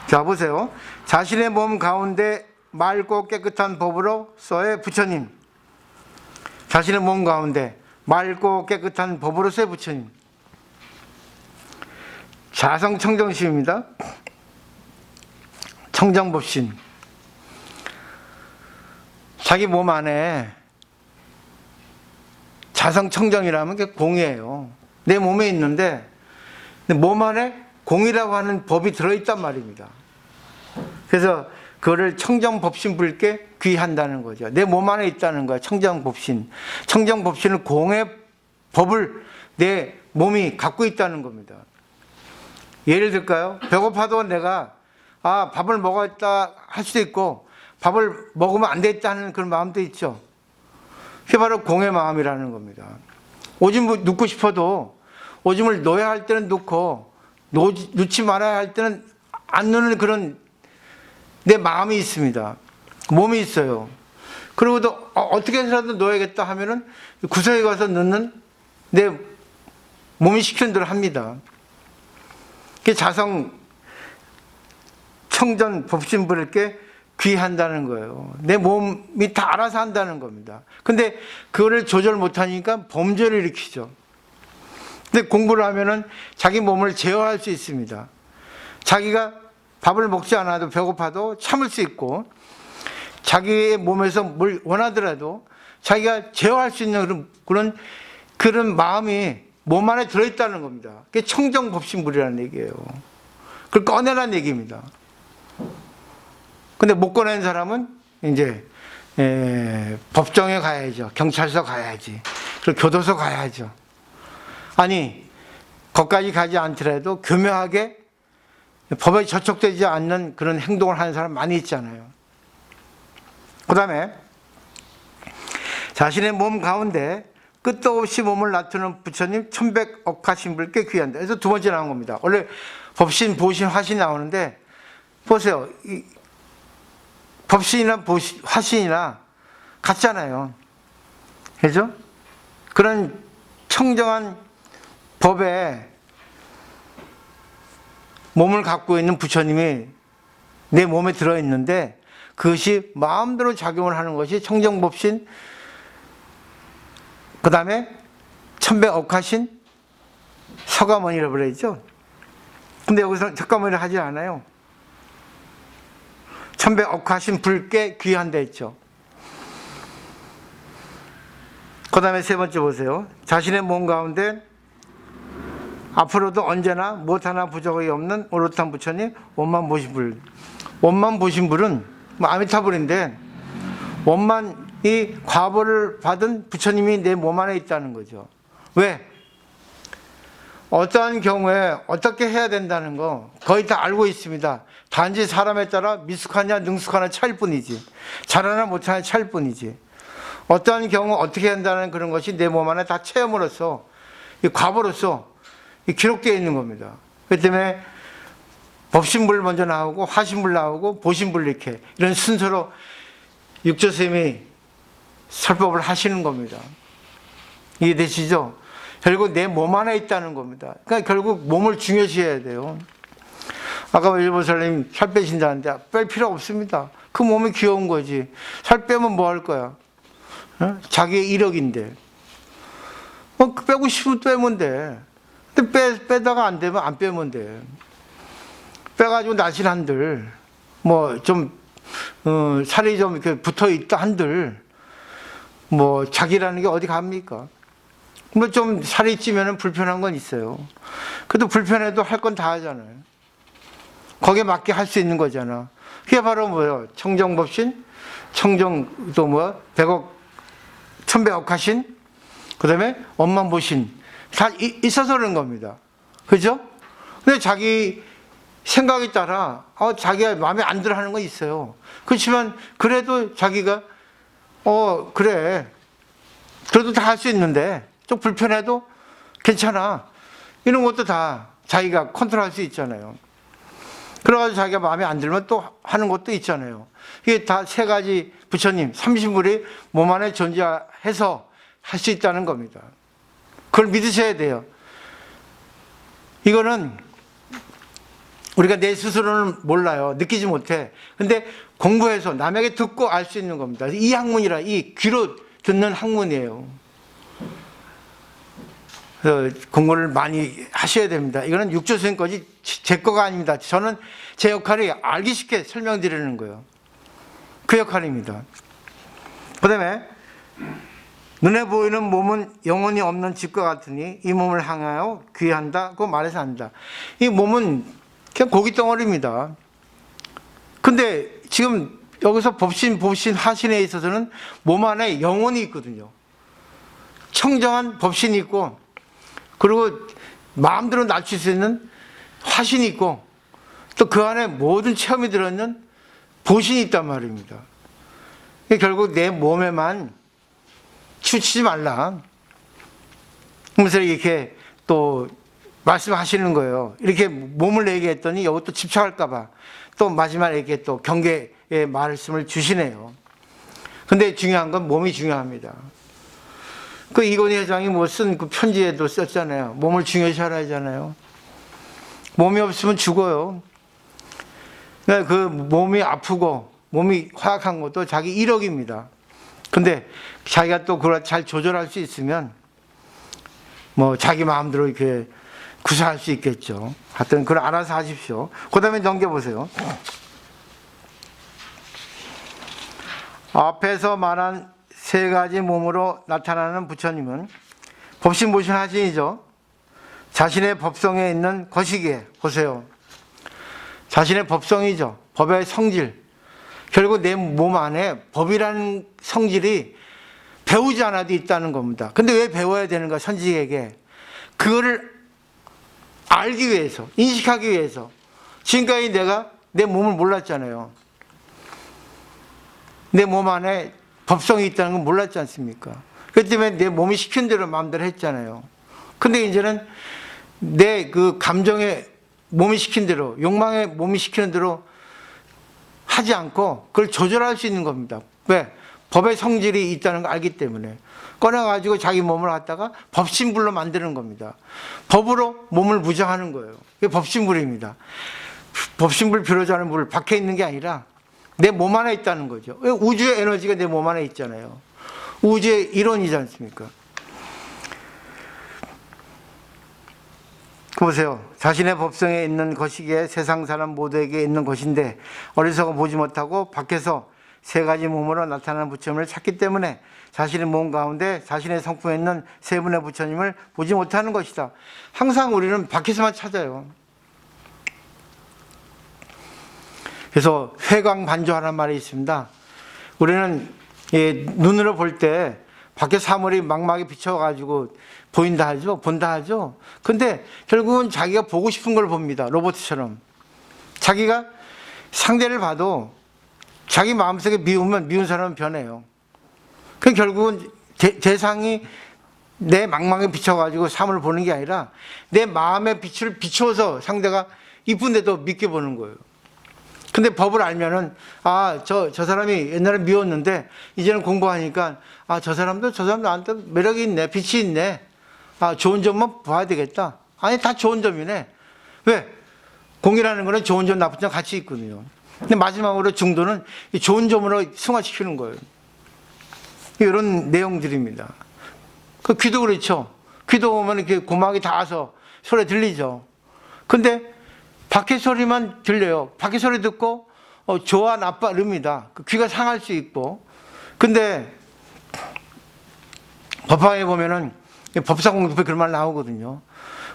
자, 보세요. 자신의 몸 가운데 맑고 깨끗한 법으로 써의 부처님. 자신의 몸 가운데 맑고 깨끗한 법으로서의 부처님. 자성청정심입니다. 청정법신. 자기 몸 안에 자성청정이라면 그게 공이에요. 내 몸에 있는데 몸 안에 공이라고 하는 법이 들어있단 말입니다. 그래서 그거를 청정법신불께 귀한다는 거죠. 내 몸 안에 있다는 거야. 청정법신. 청정법신은 공의 법을 내 몸이 갖고 있다는 겁니다. 예를 들까요? 배고파도 내가 밥을 먹었다 할 수도 있고, 밥을 먹으면 안 되겠다 하는 그런 마음도 있죠. 그게 바로 공의 마음이라는 겁니다. 오줌 눕고 싶어도 오줌을 넣어야 할 때는 넣고 넣지 말아야 할 때는 안 넣는 그런 내 마음이 있습니다. 몸이 있어요. 그리고 또 어떻게 해서라도 넣어야겠다 하면은 구석에 가서 넣는 내 몸이 시키는 대로 합니다. 그게 자성 청전 법신불께 귀한다는 거예요. 내 몸이 다 알아서 한다는 겁니다. 근데 그거를 조절 못하니까 범죄를 일으키죠. 근데 공부를 하면은 자기 몸을 제어할 수 있습니다. 자기가 밥을 먹지 않아도 배고파도 참을 수 있고, 자기의 몸에서 뭘 원하더라도 자기가 제어할 수 있는 그런 마음이 몸 안에 들어있다는 겁니다. 그게 청정법신불이라는 얘기예요. 그걸 꺼내라는 얘기입니다. 근데 못 꺼낸 사람은 이제 법정에 가야죠. 경찰서 가야지. 그리고 교도소 가야죠. 아니, 거기까지 가지 않더라도 교묘하게 법에 저촉되지 않는 그런 행동을 하는 사람 많이 있잖아요. 그 다음에 자신의 몸 가운데 끝도 없이 몸을 나투는 부처님 천백억하신 분께 귀한다. 그래서 두 번째 나온 겁니다. 원래 법신, 보신, 화신 나오는데 보세요. 이 법신이나 화신이나 같잖아요. 그죠? 그런 청정한 법에 몸을 갖고 있는 부처님이 내 몸에 들어있는데 그것이 마음대로 작용을 하는 것이 청정법신, 그 다음에 천백억하신 서가모니라고 그러죠. 근데 여기서 서가모니를 하지 않아요. 천백억하신 불께 귀한다 했죠. 그 다음에 세 번째 보세요. 자신의 몸 가운데 앞으로도 언제나 무엇 하나 부족이 없는 오롯한 부처님 원만 보신 불. 원만 보신 불은 아미타불인데 원만이 과보를 받은 부처님이 내 몸 안에 있다는 거죠. 왜? 어떠한 경우에 어떻게 해야 된다는 거 거의 다 알고 있습니다. 단지 사람에 따라 미숙하냐 능숙하냐 차일 뿐이지, 잘하나 못하냐 차일 뿐이지, 어떠한 경우 어떻게 한다는 그런 것이 내 몸 안에 다 체험으로서 과보로서 기록되어 있는 겁니다. 그렇기 때문에 법신불 먼저 나오고 화신불 나오고 보신불 이렇게 이런 순서로 육조스님이 설법을 하시는 겁니다. 이해되시죠? 결국 내 몸 안에 있다는 겁니다. 그러니까 결국 몸을 중요시해야 돼요. 아까 일본사님 살 빼신다는데 뺄 필요 없습니다. 그 몸이 귀여운 거지. 살 빼면 뭐 할 거야? 자기의 이력인데. 빼고 싶으면 빼면 돼. 근데 빼다가 안 되면 안 빼면 돼. 빼가지고 나실한들, 살이 좀 이렇게 붙어 있다 한들, 자기라는 게 어디 갑니까? 좀 살이 찌면 불편한 건 있어요. 그래도 불편해도 할 건 다 하잖아요. 거기에 맞게 할 수 있는 거잖아. 그게 바로 뭐예요? 청정법신, 백억, 천백억하신, 그 다음에 원만보신. 다 있어서 그런 겁니다. 그죠? 근데 자기 생각에 따라, 자기가 마음에 안 들어 하는 거 있어요. 그렇지만, 그래도 자기가, 그래. 그래도 다 할 수 있는데, 좀 불편해도 괜찮아. 이런 것도 다 자기가 컨트롤 할 수 있잖아요. 그래가지고 자기가 마음에 안 들면 또 하는 것도 있잖아요. 이게 다 세 가지 부처님, 삼신불이 몸 안에 존재해서 할 수 있다는 겁니다. 그걸 믿으셔야 돼요. 이거는 우리가 내 스스로는 몰라요. 느끼지 못해. 근데 공부해서 남에게 듣고 알 수 있는 겁니다. 이 학문이라, 이 귀로 듣는 학문이에요. 그래서 공부를 많이 하셔야 됩니다. 이거는 육조스님 거지 제 거가 아닙니다. 저는 제 역할이 알기 쉽게 설명드리는 거예요. 그 역할입니다. 그 다음에 눈에 보이는 몸은 영혼이 없는 집과 같으니 이 몸을 향하여 귀한다고 말해서 한다. 이 몸은 그냥 고기 덩어리입니다. 근데 지금 여기서 법신, 보신, 화신에 있어서는 몸 안에 영혼이 있거든요. 청정한 법신이 있고, 그리고 마음대로 낮출 수 있는 화신이 있고, 또 그 안에 모든 체험이 들어있는 보신이 있단 말입니다. 결국 내 몸에만 치우치지 말라. 그래서 이렇게 또 말씀하시는 거예요. 이렇게 몸을 내게 했더니 여기 또 집착할까봐 또 마지막에 이렇게 또 경계의 말씀을 주시네요. 근데 중요한 건 몸이 중요합니다. 그 이건희 회장이 쓴 그 편지에도 썼잖아요. 몸을 중요시 하라 하잖아요. 몸이 없으면 죽어요. 그러니까 그 몸이 아프고 몸이 허약한 것도 자기 이력입니다. 근데 자기가 또 그걸 잘 조절할 수 있으면 자기 마음대로 이렇게 구사할 수 있겠죠. 하여튼 그걸 알아서 하십시오. 그 다음에 넘겨보세요. 앞에서 말한 세 가지 몸으로 나타나는 부처님은 법신보신 하신이죠. 자신의 법성에 있는 것이기에, 보세요. 자신의 법성이죠. 법의 성질. 결국 내 몸 안에 법이라는 성질이 배우지 않아도 있다는 겁니다. 근데 왜 배워야 되는가, 선지에게? 그거를 알기 위해서, 인식하기 위해서. 지금까지 내가 내 몸을 몰랐잖아요. 내 몸 안에 법성이 있다는 건 몰랐지 않습니까? 그렇기 때문에 내 몸이 시킨 대로 마음대로 했잖아요. 근데 이제는 내 그 감정에 몸이 시킨 대로, 욕망에 몸이 시키는 대로 하지 않고 그걸 조절할 수 있는 겁니다. 왜? 법의 성질이 있다는 걸 알기 때문에. 꺼내가지고 자기 몸을 갖다가 법신불로 만드는 겁니다. 법으로 몸을 무장하는 거예요. 그게 법신불입니다. 법신불 비로자는 물 밖에 있는 게 아니라 내 몸 안에 있다는 거죠. 우주의 에너지가 내 몸 안에 있잖아요. 우주의 이론이지 않습니까? 보세요. 자신의 법성에 있는 것이기에 세상 사람 모두에게 있는 것인데 어리석어 보지 못하고 밖에서 세 가지 몸으로 나타나는 부처님을 찾기 때문에 자신의 몸 가운데 자신의 성품에 있는 세 분의 부처님을 보지 못하는 것이다. 항상 우리는 밖에서만 찾아요. 그래서 회광반조하는 말이 있습니다. 우리는 눈으로 볼 때 밖에 사물이 망막에 비춰가지고 보인다 하죠. 본다 하죠. 근데 결국은 자기가 보고 싶은 걸 봅니다. 로봇처럼. 자기가 상대를 봐도 자기 마음속에 미우면 미운 사람은 변해요. 그 결국은 대상이 내 망막에 비춰가지고 사물을 보는 게 아니라 내 마음의 빛을 비춰서 상대가 이쁜데도 믿게 보는 거예요. 근데 법을 알면은 저 사람이 옛날에 미웠는데 이제는 공부하니까 저 사람도 나한테 매력이 있네, 빛이 있네. 좋은 점만 봐야 되겠다. 아니 다 좋은 점이네. 왜? 공이라는 거는 좋은 점 나쁜 점 같이 있거든요. 근데 마지막으로 중도는 좋은 점으로 승화시키는 거예요. 이런 내용들입니다. 그 귀도 그렇죠. 귀도 보면 이렇게 고막이 닿아서 소리 들리죠. 근데 밖에 소리만 들려요. 밖에 소리 듣고 좋아 나빠 릅니다. 그 귀가 상할 수 있고. 근데 법화에 보면은 법사공부에 그런 말 나오거든요.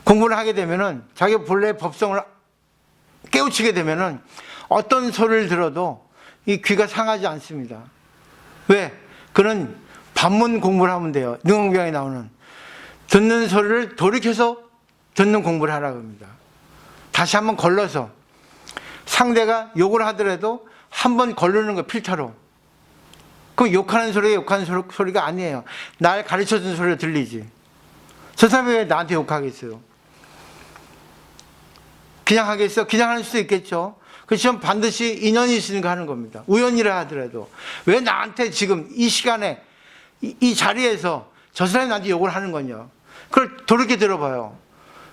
공부를 하게 되면은 자기 본래 법성을 깨우치게 되면은 어떤 소리를 들어도 이 귀가 상하지 않습니다. 왜? 그는 반문 공부를 하면 돼요. 능엄경에 나오는 듣는 소리를 돌이켜서 듣는 공부를 하라고 합니다. 다시 한번 걸러서 상대가 욕을 하더라도 한번 걸르는 거 필터로. 그럼 욕하는 소리가 욕하는 소리가 아니에요. 날 가르쳐준 소리가 들리지. 저 사람이 왜 나한테 욕하겠어요? 그냥 하겠어? 그냥 할 수도 있겠죠. 그렇지만 반드시 인연이 있으니까 하는 겁니다. 우연이라 하더라도. 왜 나한테 지금 이 시간에 이 자리에서 저 사람이 나한테 욕을 하는 거냐. 그걸 돌이켜 들어봐요.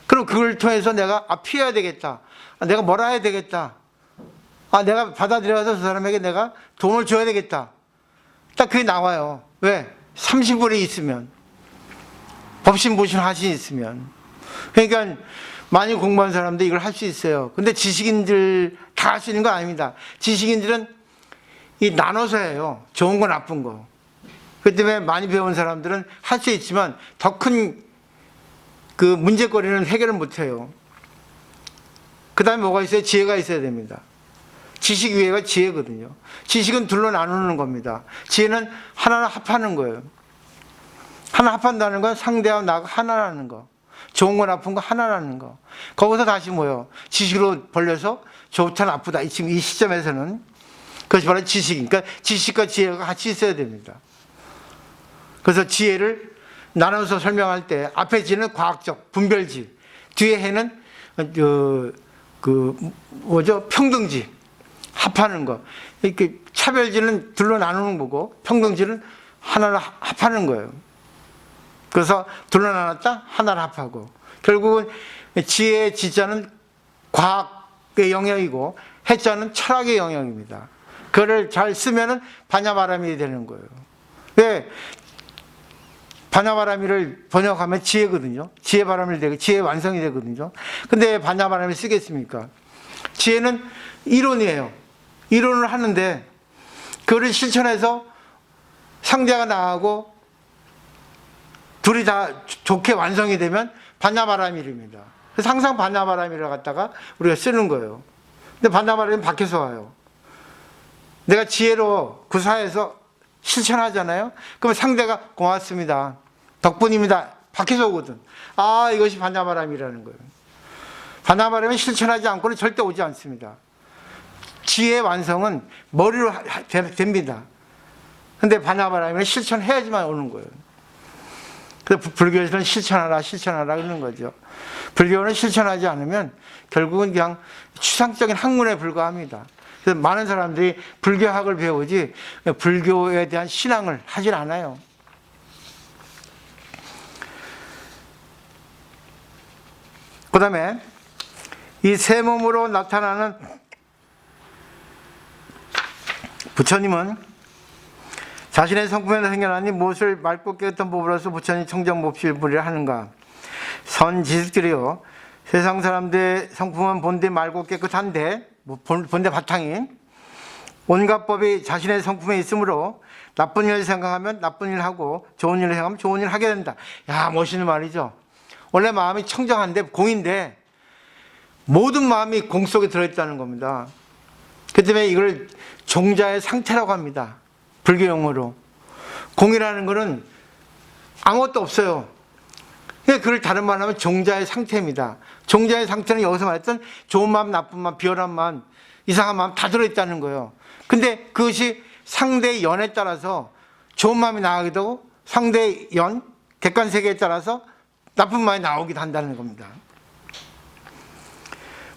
그럼 그걸 통해서 내가 피해야 되겠다. 내가 뭐라 해야 되겠다. 내가 받아들여서 저 사람에게 내가 돈을 줘야 되겠다. 딱 그게 나와요. 왜? 30불이 있으면. 법신보신 화신이 있으면. 그러니까 많이 공부한 사람들 이걸 할 수 있어요. 근데 지식인들 다 할 수 있는 거 아닙니다. 지식인들은 나눠서 해요. 좋은 거 나쁜 거. 그렇기 때문에 많이 배운 사람들은 할 수 있지만 더 큰 그 문제거리는 해결을 못 해요. 그 다음에 뭐가 있어요? 지혜가 있어야 됩니다. 지식 위에가 지혜거든요. 지식은 둘로 나누는 겁니다. 지혜는 하나를 합하는 거예요. 하나 합한다는 건 상대와 나가 하나라는 거. 좋은 거 나쁜 거 하나라는 거. 거기서 다시 뭐요? 지식으로 벌려서 좋다 나쁘다. 지금 이 시점에서는 그것이 바로 지식. 그러니까 지식과 지혜가 같이 있어야 됩니다. 그래서 지혜를 나눠서 설명할 때 앞에 지는 과학적 분별지, 뒤에 해는 평등지, 합하는 거. 이렇게 차별지는 둘로 나누는 거고 평등지는 하나를 합하는 거예요. 그래서 둘로 나눴다 하나를 합하고 결국은 지혜의 지자는 과학의 영역이고 해자는 철학의 영역입니다. 그거를 잘 쓰면은 반야바람이 되는 거예요. 왜? 반야바람이를 번역하면 지혜거든요. 지혜바람이 되고 지혜 완성이 되거든요. 근데 반야바람을 쓰겠습니까? 지혜는 이론이에요. 이론을 하는데 그거를 실천해서 상대가 나하고 둘이 다 좋게 완성이 되면 반야바람일입니다. 그래서 항상 반야바람일을 갖다가 우리가 쓰는 거예요. 근데 반야바람은 밖에서 와요. 내가 지혜로 구사해서 실천하잖아요. 그러면 상대가 고맙습니다. 덕분입니다. 밖에서 오거든. 이것이 반야바람이라는 거예요. 반야바람은 실천하지 않고는 절대 오지 않습니다. 지혜의 완성은 머리로 됩니다. 근데 반야바람은 실천해야지만 오는 거예요. 그래서 불교에서는 실천하라, 실천하라 그러는 거죠. 불교는 실천하지 않으면 결국은 그냥 추상적인 학문에 불과합니다. 그래서 많은 사람들이 불교학을 배우지 불교에 대한 신앙을 하질 않아요. 그 다음에 이 새 몸으로 나타나는 부처님은 자신의 성품에서 생겨나니 무엇을 맑고 깨끗한 법으로서 부처님 청정 몹시를 부리려 하는가. 선 지식들이요, 세상 사람들의 성품은 본데 맑고 깨끗한데, 본데 바탕이 온갖 법이 자신의 성품에 있으므로 나쁜 일을 생각하면 나쁜 일을 하고 좋은 일을 생각하면 좋은 일을 하게 된다. 야, 멋있는 말이죠. 원래 마음이 청정한데 공인데 모든 마음이 공 속에 들어있다는 겁니다. 그 때문에 이걸 종자의 상태라고 합니다. 불교 용어로. 공이라는 것은 아무것도 없어요. 그걸 다른 말로 하면 종자의 상태입니다. 종자의 상태는 여기서 말했던 좋은 마음, 나쁜 마음, 비열한 마음, 이상한 마음 다 들어있다는 거예요. 근데 그것이 상대의 연에 따라서 좋은 마음이 나가기도 하고 상대의 연, 객관세계에 따라서 나쁜 마음이 나오기도 한다는 겁니다.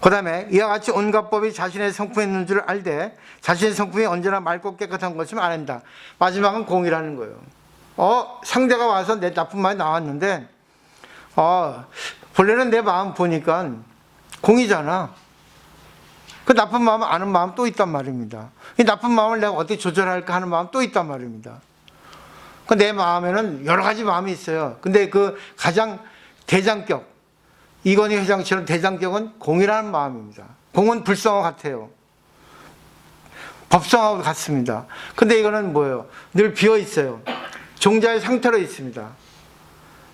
그 다음에 이와 같이 온갖 법이 자신의 성품에 있는 줄 알되 자신의 성품이 언제나 맑고 깨끗한 것을 안다. 마지막은 공이라는 거예요. 상대가 와서 내 나쁜 마음이 나왔는데 본래는 내 마음 보니까 공이잖아. 그 나쁜 마음 아는 마음 또 있단 말입니다. 이 나쁜 마음을 내가 어떻게 조절할까 하는 마음 또 있단 말입니다. 그 내 마음에는 여러 가지 마음이 있어요. 근데 그 가장 대장격, 이건희 회장처럼 대장격은 공이라는 마음입니다. 공은 불성과 같아요. 법성하고 같습니다. 근데 이거는 뭐예요? 늘 비어 있어요. 종자의 상태로 있습니다.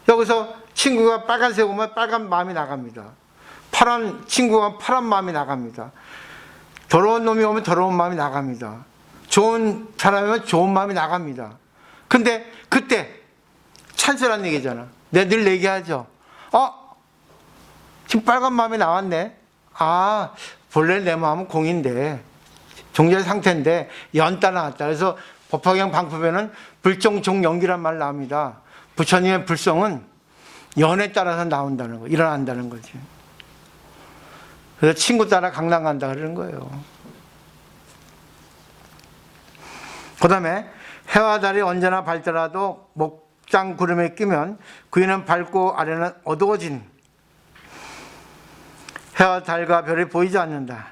여기서 친구가 빨간색 오면 빨간 마음이 나갑니다. 파란 친구가 오면 파란 마음이 나갑니다. 더러운 놈이 오면 더러운 마음이 나갑니다. 좋은 사람이면 좋은 마음이 나갑니다. 근데 그때 찬스란 얘기잖아. 내가 늘 얘기하죠. 지금 빨간 마음이 나왔네. 본래 내 마음은 공인데 종자의 상태인데 연따 나왔다. 그래서 법화경 방법에는 불정종연기란 말 나옵니다. 부처님의 불성은 연에 따라서 나온다는 거, 일어난다는 거지. 그래서 친구 따라 강남 간다 그러는 거예요. 그 다음에 해와 달이 언제나 밝더라도 목장 구름에 끼면 위는 밝고 아래는 어두워진 해와 달과 별이 보이지 않는다.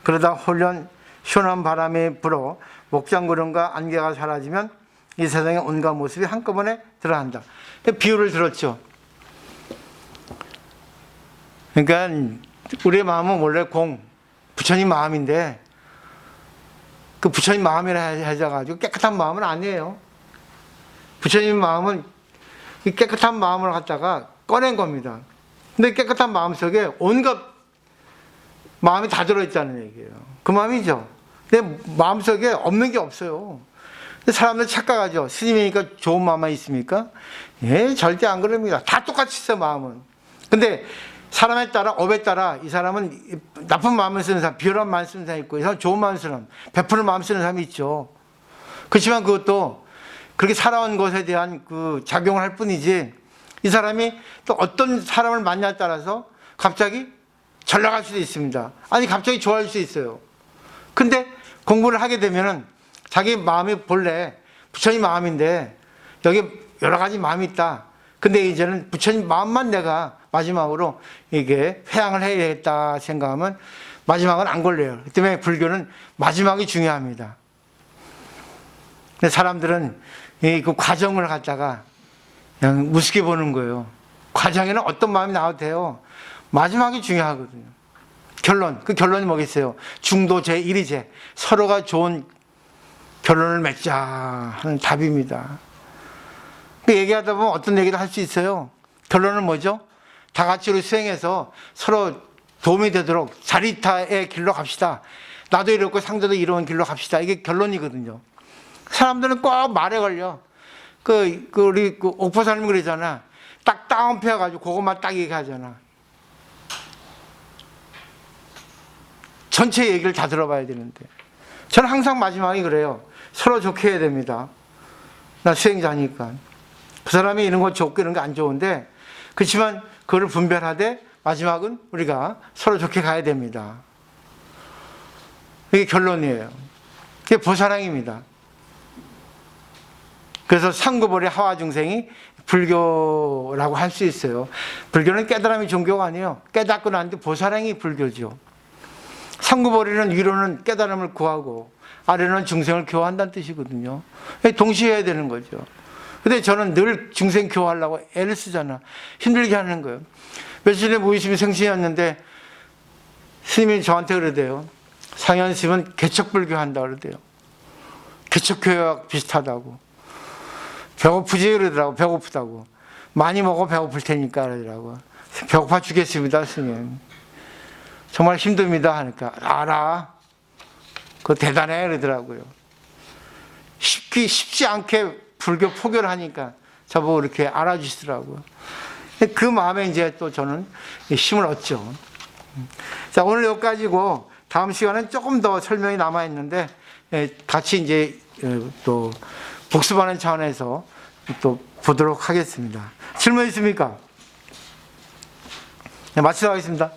그러다 홀연 시원한 바람이 불어 목장 구름과 안개가 사라지면 이 세상의 온갖 모습이 한꺼번에 드러난다. 비유를 들었죠. 그러니까 우리의 마음은 원래 부처님 마음인데 그 부처님 마음이라 해가지고 깨끗한 마음은 아니에요. 부처님 마음은 이 깨끗한 마음을 갖다가 꺼낸 겁니다. 근데 깨끗한 마음 속에 온갖 마음이 다 들어있다는 얘기예요. 그 마음이죠. 내 마음 속에 없는 게 없어요. 근데 사람들 착각하죠. 스님이니까 좋은 마음만 있습니까? 절대 안 그럽니다. 다 똑같이 있어요, 마음은. 근데 사람에 따라, 업에 따라 이 사람은 나쁜 마음을 쓰는 사람, 비열한 마음을 쓰는 사람이 있고, 이 사람은 좋은 마음을 쓰는 사람, 베푸는 마음을 쓰는 사람이 있죠. 그렇지만 그것도 그렇게 살아온 것에 대한 그 작용을 할 뿐이지, 이 사람이 또 어떤 사람을 만나에 따라서 갑자기 잘 나갈 수도 있습니다. 아니, 갑자기 좋아할 수 있어요. 근데 공부를 하게 되면은 자기 마음이 본래 부처님 마음인데 여기 여러 가지 마음이 있다. 근데 이제는 부처님 마음만 내가 마지막으로 이게 회양을 해야겠다 생각하면 마지막은 안 걸려요. 그 때문에 불교는 마지막이 중요합니다. 근데 사람들은 그 과정을 갖다가 그냥 우습게 보는 거예요. 과정에는 어떤 마음이 나와도 돼요. 마지막이 중요하거든요. 결론, 그 결론이 뭐겠어요? 중도 제1이제 서로가 좋은 결론을 맺자 하는 답입니다. 얘기하다 보면 어떤 얘기도 할 수 있어요. 결론은 뭐죠? 다 같이 우리 수행해서 서로 도움이 되도록 자리타의 길로 갑시다. 나도 이렇고 상대도 이런 길로 갑시다. 이게 결론이거든요. 사람들은 꼭 말에 걸려. 우리 옥포사님 그러잖아. 딱 다운표해가지고 그것만 딱 얘기하잖아. 전체 얘기를 다 들어봐야 되는데. 저는 항상 마지막에 그래요. 서로 좋게 해야 됩니다. 나 수행자니까. 그 사람이 이런 거 좋고 이런 거 안 좋은데, 그렇지만 그거를 분별하되 마지막은 우리가 서로 좋게 가야 됩니다. 이게 결론이에요. 그게 보사랑입니다. 그래서 상구벌의 하와 중생이 불교라고 할 수 있어요. 불교는 깨달음이 종교가 아니에요. 깨닫고 난 뒤 보사랑이 불교죠. 상구벌이는 위로는 깨달음을 구하고 아래는 중생을 교화한다는 뜻이거든요. 동시에 해야 되는 거죠. 근데 저는 늘 중생 교화하려고 애를 쓰잖아. 힘들게 하는 거예요. 며칠 전에 무의심이 생신이었는데 스님이 저한테 그러대요. 상현 스님은 개척불교 한다 그러대요. 개척교회와 비슷하다고. 배고프지 그러더라고. 배고프다고. 많이 먹어 배고플 테니까 그러더라고. 배고파 죽겠습니다 스님. 정말 힘듭니다 하니까 알아. 그거 대단해 그러더라고요. 쉽지 않게 불교 포교를 하니까 저보고 이렇게 알아주시더라고요. 그 마음에 이제 또 저는 힘을 얻죠. 자, 오늘 여기까지고 다음 시간은 조금 더 설명이 남아있는데 같이 이제 또 복습하는 차원에서 또 보도록 하겠습니다. 질문 있습니까? 네, 마치도록 하겠습니다.